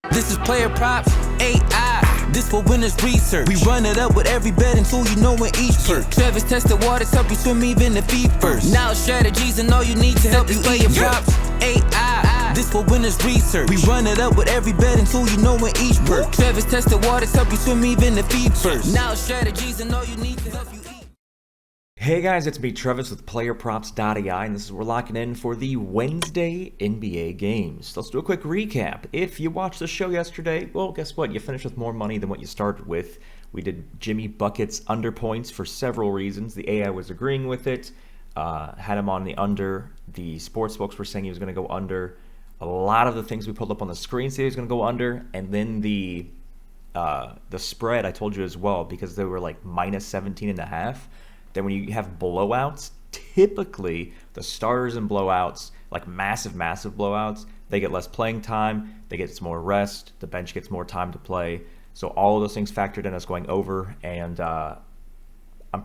This is PlayerProps.ai. This for winners research. We run it up with every betting tool you know in each perk. Travis tested waters, help you swim even if feet first. Now strategies and all you need to help you PlayerProps.ai. This for winners research. We run it up with every betting tool you know in each perk. Travis tested waters, help you swim even if feet first. Now strategies and all you need to help you eat. Hey guys, it's me Travis with PlayerProps.ai, and this is we're locking in for the Wednesday NBA games. Let's do a quick recap. If you watched the show yesterday, well, guess what? You finished with more money than what you started with. We did Jimmy Buckets under points for several reasons. The AI was agreeing with it, had him on the under. The sportsbooks were saying he was going to go under. A lot of the things we pulled up on the screen say he was going to go under, and then the spread I told you as well, because they were like minus 17.5. Then when you have blowouts, typically the starters in blowouts, like massive blowouts, they get less playing time, they get some more rest, the bench gets more time to play. So all of those things factored in us going over, and I'm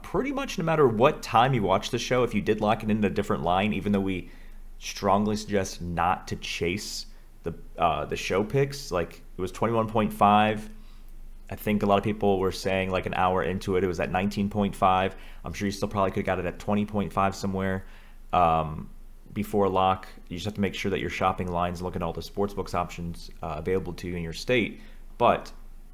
pretty much, no matter what time you watch the show, if you did lock it into a different line, even though we strongly suggest not to chase the show picks, like it was 21.5. I think a lot of people were saying like an hour into it, it was at 19.5. I'm sure you still probably could have got it at 20.5 somewhere before lock. You just have to make sure that you're shopping lines, looking at all the sportsbooks options available to you in your state. But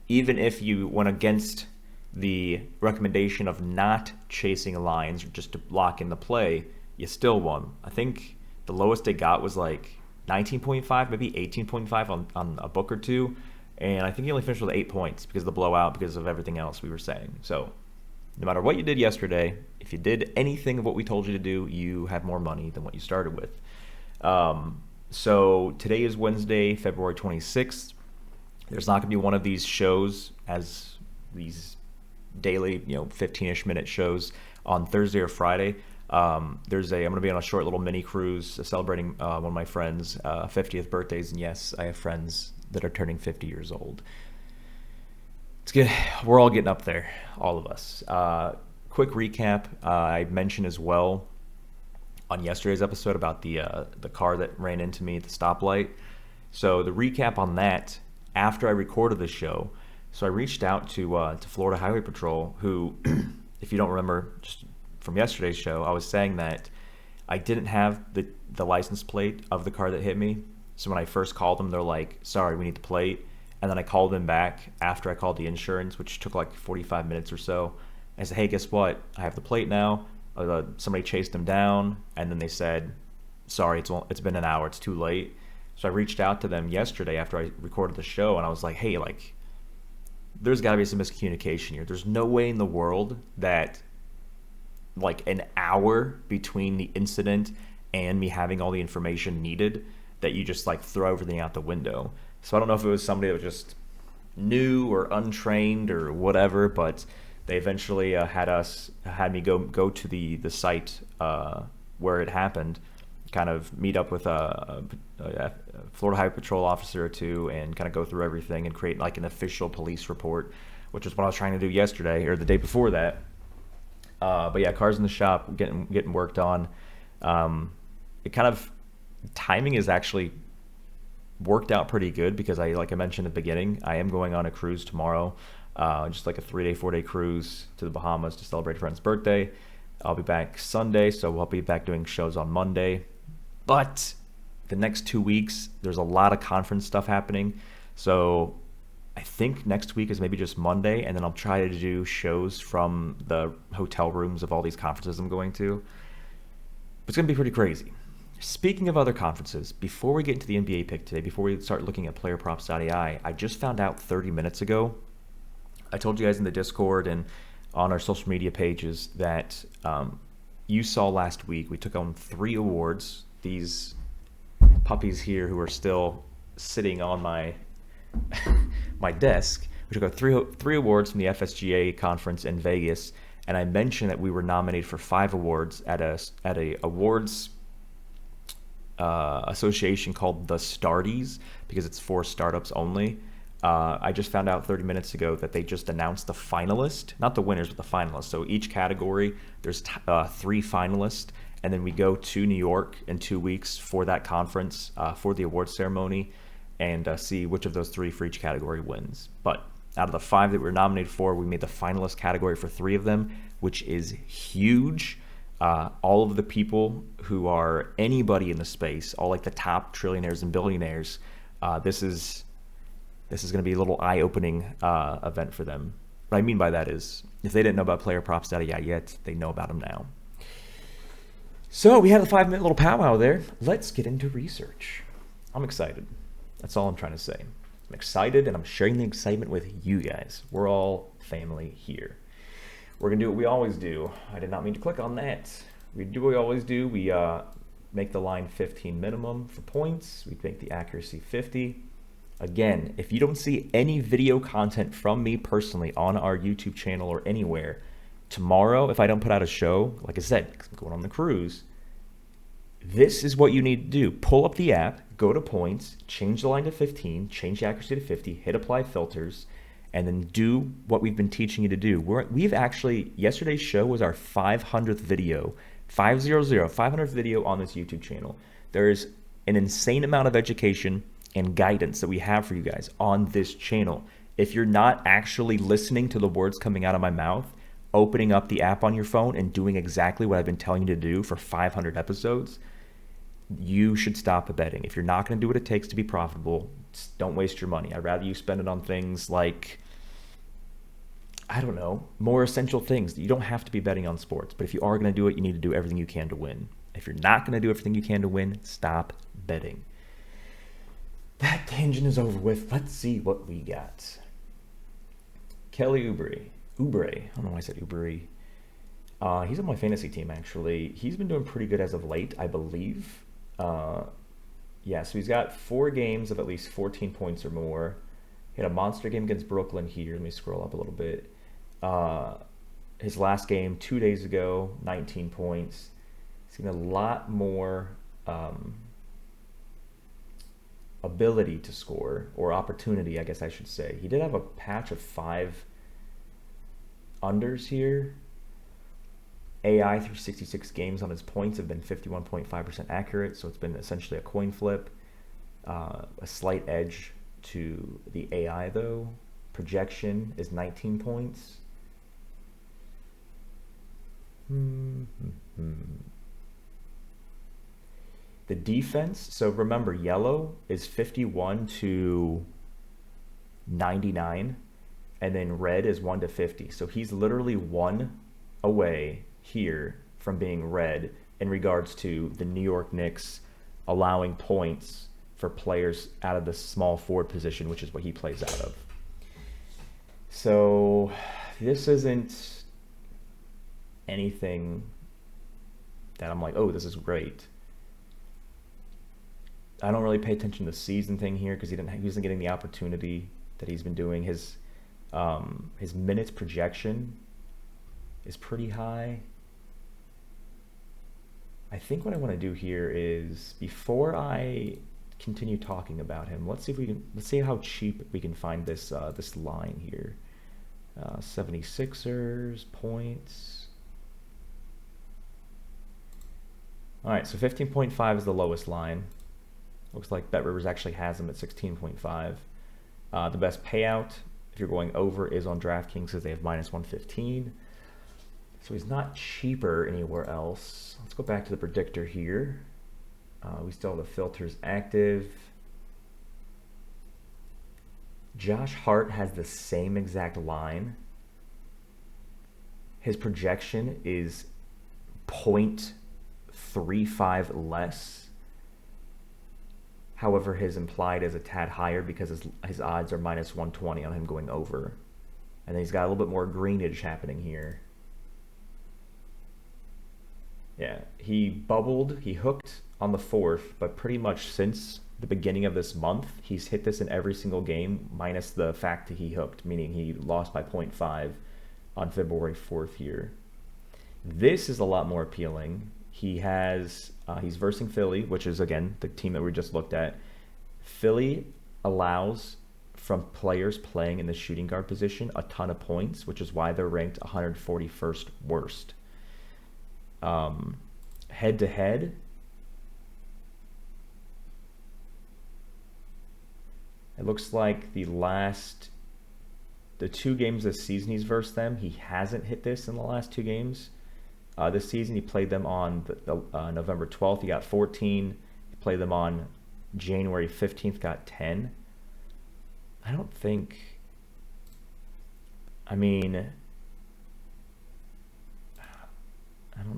even if you went against the recommendation of not chasing lines, or just to lock in the play, you still won. I think the lowest it got was like 19.5, maybe 18.5 on a book or two. And I think he only finished with 8 points because of the blowout, because of everything else we were saying. So no matter what you did yesterday, if you did anything of what we told you to do, you have more money than what you started with. So today is Wednesday, February 26th. There's not going to be one of these shows, as these daily, 15-ish minute shows on Thursday or Friday. I'm going to be on a short little mini cruise celebrating one of my friends' 50th birthdays. And yes, I have friends that are turning 50 years old. It's good. We're all getting up there, all of us. Quick recap. I mentioned as well on yesterday's episode about the car that ran into me at the stoplight. So the recap on that, after I recorded the show, so I reached out to Florida Highway Patrol, who, if you don't remember, just from yesterday's show, I was saying that I didn't have the license plate of the car that hit me. So when I first called them, they're like, sorry, we need the plate. And then I called them back after I called the insurance, which took like 45 minutes or so. I said, hey, guess what? I have the plate now. Somebody chased them down. And then they said, sorry, it's been an hour. It's too late. So I reached out to them yesterday after I recorded the show. And I was like, hey, like, there's got to be some miscommunication here. There's no way in the world that like an hour between the incident and me having all the information needed that you just like throw everything out the window. So I don't know if it was somebody that was just new or untrained or whatever, but they eventually had me go to the site where it happened, kind of meet up with a Florida Highway Patrol officer or two, and kind of go through everything and create like an official police report, which is what I was trying to do yesterday or the day before that. But yeah, cars in the shop, getting worked on. It kind of timing is actually worked out pretty good, because like I mentioned at the beginning, I am going on a cruise tomorrow, just like a 4-day cruise to the Bahamas to celebrate a friend's birthday. I'll be back Sunday, so I'll be back doing shows on Monday. But the next 2 weeks, there's a lot of conference stuff happening. So I think next week is maybe just Monday, and then I'll try to do shows from the hotel rooms of all these conferences I'm going to. But it's going to be pretty crazy. Speaking of other conferences, before we get into the NBA pick today, before we start looking at PlayerProps.ai, I just found out 30 minutes ago, I told you guys in the Discord and on our social media pages that you saw last week, we took on 3 awards. These puppies here who are still sitting on my my desk. We took out three awards from the FSGA conference in Vegas, and I mentioned that we were nominated for 5 awards at a awards association called the Starties, because it's for startups only. I just found out 30 minutes ago that they just announced the finalist, not the winners, but the finalists. So each category, there's 3 finalists, and then we go to New York in 2 weeks for that conference, for the award ceremony. and see which of those 3 for each category wins. But out of the 5 that we were nominated for, we made the finalist category for 3 of them, which is huge. All of the people who are anybody in the space, all like the top trillionaires and billionaires, this is going to be a little eye-opening event for them. What I mean by that is, if they didn't know about PlayerProps.ai yet, they know about them now. So we had a 5-minute little powwow there. Let's get into research. I'm excited. That's all I'm trying to say. I'm excited, and I'm sharing the excitement with you guys. We're all family here. We're going to do what we always do. I did not mean to click on that. We do what we always do. We make the line 15 minimum for points. We make the accuracy 50. Again, if you don't see any video content from me personally on our YouTube channel or anywhere, tomorrow, if I don't put out a show, like I said, 'cause I'm going on the cruise, this is what you need to do. Pull up the app, go to points, change the line to 15, change the accuracy to 50, hit apply filters, and then do what we've been teaching you to do. We've actually, yesterday's show was our 500th video, 500th video on this YouTube channel. There's an insane amount of education and guidance that we have for you guys on this channel. If you're not actually listening to the words coming out of my mouth, opening up the app on your phone and doing exactly what I've been telling you to do for 500 episodes, you should stop betting. If you're not going to do what it takes to be profitable, don't waste your money. I'd rather you spend it on things like, I don't know, more essential things. You don't have to be betting on sports, but if you are going to do it, you need to do everything you can to win. If you're not going to do everything you can to win, stop betting. That tangent is over with. Let's see what we got. Kelly Oubre. I don't know why I said Oubre. He's on my fantasy team, actually. He's been doing pretty good as of late, I believe. Yeah, so he's got 4 games of at least 14 points or more. He had a monster game against Brooklyn here. Let me scroll up a little bit. His last game 2 days ago, 19 points. He's seen a lot more ability to score, or opportunity, I guess I should say. He did have a patch of 5 unders here. AI through 66 games on his points have been 51.5% accurate, so it's been essentially a coin flip. A slight edge to the AI though. Projection is 19 points. The defense, so remember, yellow is 51 to 99, and then red is 1 to 50. So he's literally 1 away here from being red in regards to the New York Knicks allowing points for players out of the small forward position, which is what he plays out of. So this isn't anything that I'm like, oh, this is great. I don't really pay attention to the season thing here because he wasn't getting the opportunity that he's been doing. His minutes projection is pretty high. I think what I want to do here is, before I continue talking about him, let's see how cheap we can find this this line here. 76ers points. All right, so 15.5 is the lowest line. Looks like BetRivers actually has him at 16.5. The best payout, if you're going over, is on DraftKings because they have -115. So he's not cheaper anywhere else. Let's go back to the predictor here. We still have the filters active. Josh Hart has the same exact line. His projection is 0.35 less. However, his implied is a tad higher because his odds are -120 on him going over. And then he's got a little bit more greenage happening here. Yeah, he bubbled, he hooked on the 4th, but pretty much since the beginning of this month, he's hit this in every single game, minus the fact that he hooked, meaning he lost by 0.5 on February 4th here. This is a lot more appealing. He has, he's versing Philly, which is, again, the team that we just looked at. Philly allows, from players playing in the shooting guard position, a ton of points, which is why they're ranked 141st worst. Head-to-head, It looks like the 2 games this season he's versed them, he hasn't hit this in the last 2 games. This season he played them on November 12th, he got 14. He played them on January 15th, got 10. I don't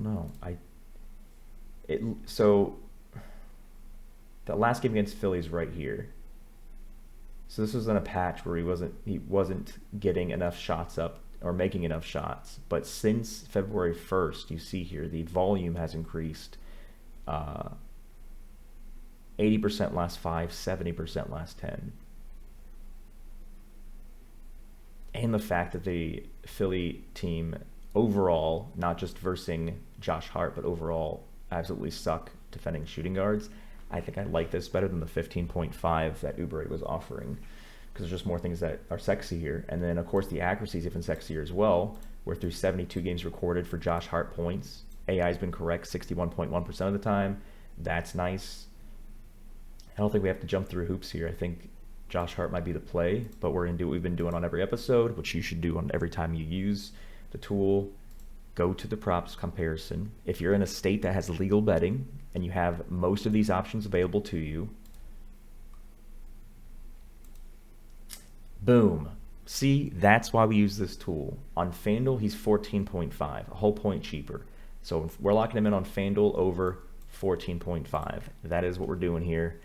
know. So the last game against Philly's right here. So this was in a patch where he wasn't getting enough shots up or making enough shots. But since February 1st, you see here the volume has increased 80% last 5, 70% last 10. And the fact that the Philly team overall, not just versing Josh Hart, but overall absolutely suck defending shooting guards. I think I like this better than the 15.5 that Uber was offering, because there's just more things that are sexy here. And then, of course, the accuracy is even sexier as well. We're through 72 games recorded for Josh Hart points. AI's been correct 61.1% of the time. That's nice. I don't think we have to jump through hoops here. I think Josh Hart might be the play, but we're going to do what we've been doing on every episode, which you should do on every time you use the tool. Go to the props comparison. If you're in a state that has legal betting and you have most of these options available to you, boom. See, that's why we use this tool. On FanDuel, he's 14.5, a whole point cheaper. So we're locking him in on FanDuel over 14.5. That is what we're doing here.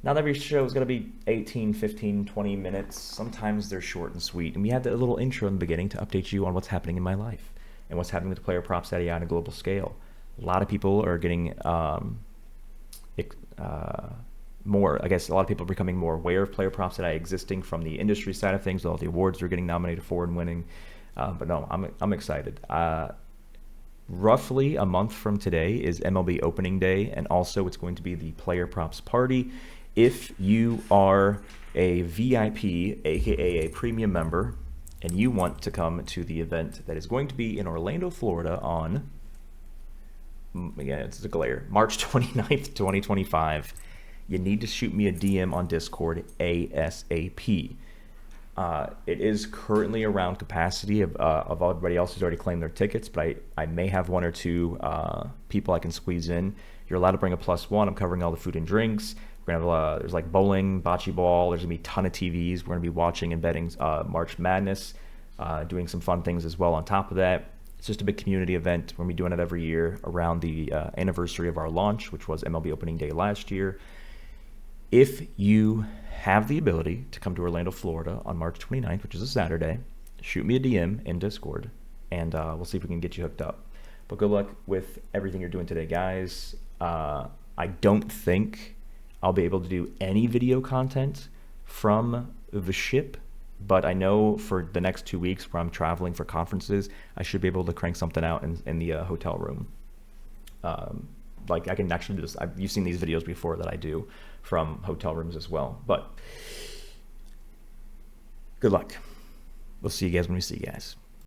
Not every show is going to be 18, 15, 20 minutes. Sometimes they're short and sweet. And we had that little intro in the beginning to update you on what's happening in my life and what's happening with PlayerProps.ai on a global scale. A lot of people are getting more, I guess a lot of people are becoming more aware of PlayerProps.ai existing from the industry side of things, with all the awards they're getting nominated for and winning. But no, I'm excited. Roughly a month from today is MLB opening day, and also it's going to be the Player Props party. If you are a VIP, aka a premium member, and you want to come to the event that is going to be in Orlando, Florida on, again, it's a glare, March 29th, 2025, you need to shoot me a DM on Discord ASAP. It is currently around capacity of everybody else who's already claimed their tickets, but I may have 1 or 2 people I can squeeze in. You're allowed to bring a +1. I'm covering all the food and drinks. We're gonna have there's like bowling, bocce ball. There's gonna be a ton of TVs. We're gonna be watching and betting March Madness, doing some fun things as well on top of that. It's just a big community event. We're gonna be doing it every year around the anniversary of our launch, which was MLB opening day last year. If you have the ability to come to Orlando, Florida on March 29th, which is a Saturday, shoot me a DM in Discord, and we'll see if we can get you hooked up. But good luck with everything you're doing today, guys. I don't think I'll be able to do any video content from the ship, but I know for the next 2 weeks where I'm traveling for conferences, I should be able to crank something out in the hotel room. Like I can actually do this. You've seen these videos before that I do from hotel rooms as well. But good luck. We'll see you guys when we see you guys.